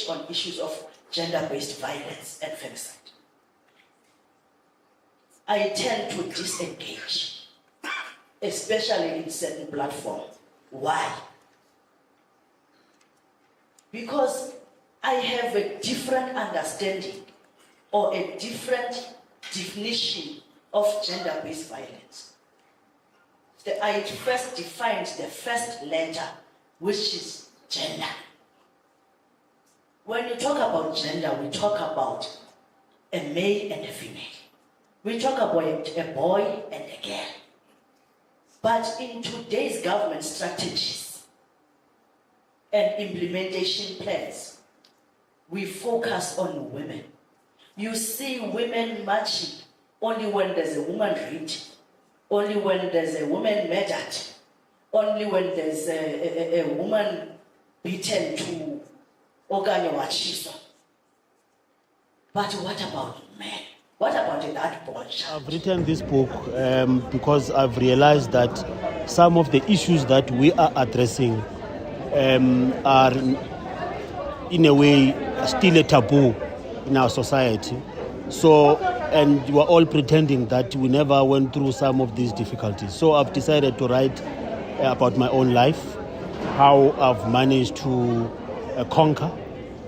engage on issues of gender-based violence and femicide. I tend to disengage, especially in certain platforms. Why? Because I have a different understanding or a different definition of gender-based violence. I first defined the first letter, which is gender. When you talk about gender, we talk about a male and a female. We talk about a boy and a girl. But in today's government strategies and implementation plans, we focus on women. You see women marching only when there's a woman raped, only when there's a woman murdered, only when there's a woman beaten to Oganyo Wachiso. But what about men? What about that boy? I've written this book because I've realized that some of the issues that we are addressing are in a way still a taboo in our society. So, and we're all pretending that we never went through some of these difficulties. So I've decided to write about my own life, how I've managed to conquer,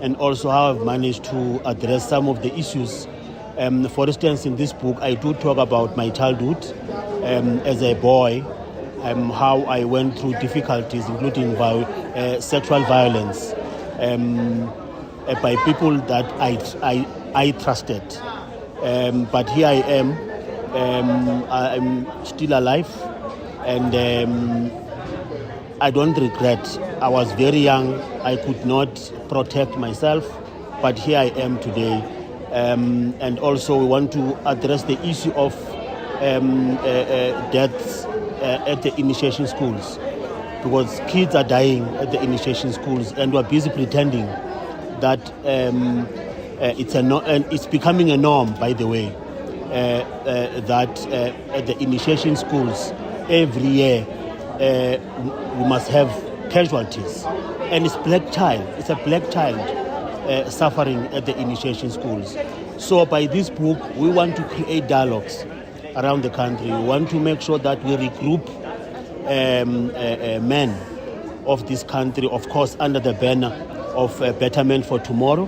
and also how I've managed to address some of the issues. For instance, in this book, I do talk about my childhood as a boy, how I went through difficulties, including sexual violence, by people that I trusted. But here I am, I'm still alive, and I don't regret. I was very young, I could not protect myself, but here I am today. And also we want to address the issue of deaths at the initiation schools, because kids are dying at the initiation schools, and we're busy pretending that it's becoming a norm, by the way, that at the initiation schools every year we must have casualties, and it's a black child suffering at the initiation schools. So by this book, we want to create dialogues around the country. We want to make sure that we regroup men of this country, of course, under the banner of Betterment for Tomorrow.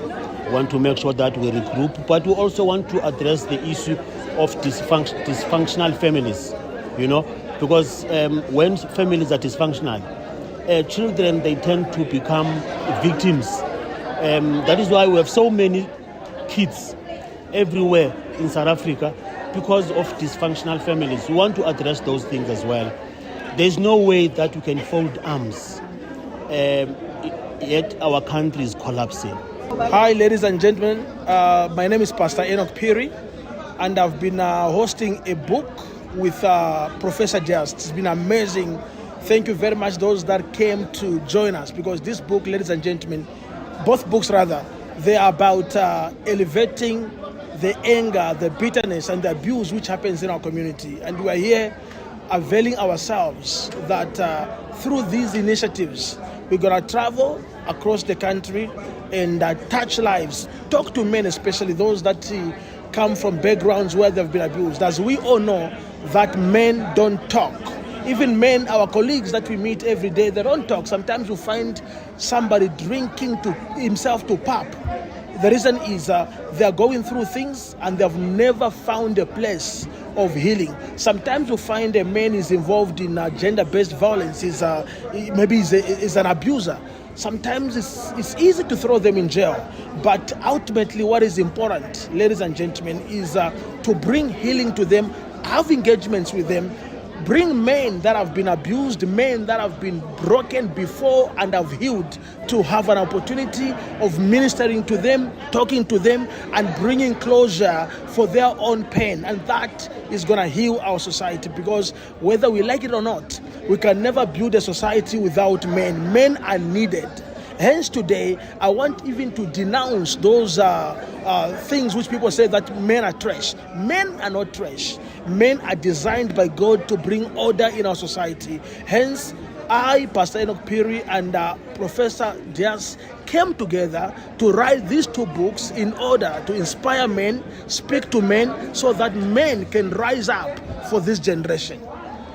We want to make sure that we regroup, but we also want to address the issue of dysfunctional families, because when families are dysfunctional, children, they tend to become victims. That is why we have so many kids everywhere in South Africa, because of dysfunctional families. We want to address those things as well. There's no way that we can fold arms, yet our country is collapsing. Hi, ladies and gentlemen. My name is Pastor Enoch Phiri, and I've been hosting a book with Professor Just. It's been amazing. Thank you very much, those that came to join us, because this book, ladies and gentlemen, both books rather, they are about elevating the anger, the bitterness, and the abuse which happens in our community. And we are here availing ourselves that through these initiatives, we're going to travel across the country and touch lives, talk to men, especially those that come from backgrounds where they've been abused. As we all know that men don't talk. Even men, our colleagues that we meet every day, they don't talk. Sometimes you find somebody drinking himself to pap. The reason is they are going through things and they've never found a place of healing. Sometimes you find a man is involved in gender-based violence, maybe is an abuser. Sometimes it's easy to throw them in jail. But ultimately what is important, ladies and gentlemen, is to bring healing to them, have engagements with them, bring men that have been abused, men that have been broken before and have healed, to have an opportunity of ministering to them, talking to them, and bringing closure for their own pain. And that is going to heal our society, because whether we like it or not, we can never build a society without men. Men are needed. Hence today, I want even to denounce those things which people say that men are trash. Men are not trash. Men are designed by God to bring order in our society. Hence, I, Pastor Enoch Piri, and Professor Dias came together to write these 2 books in order to inspire men, speak to men, so that men can rise up for this generation.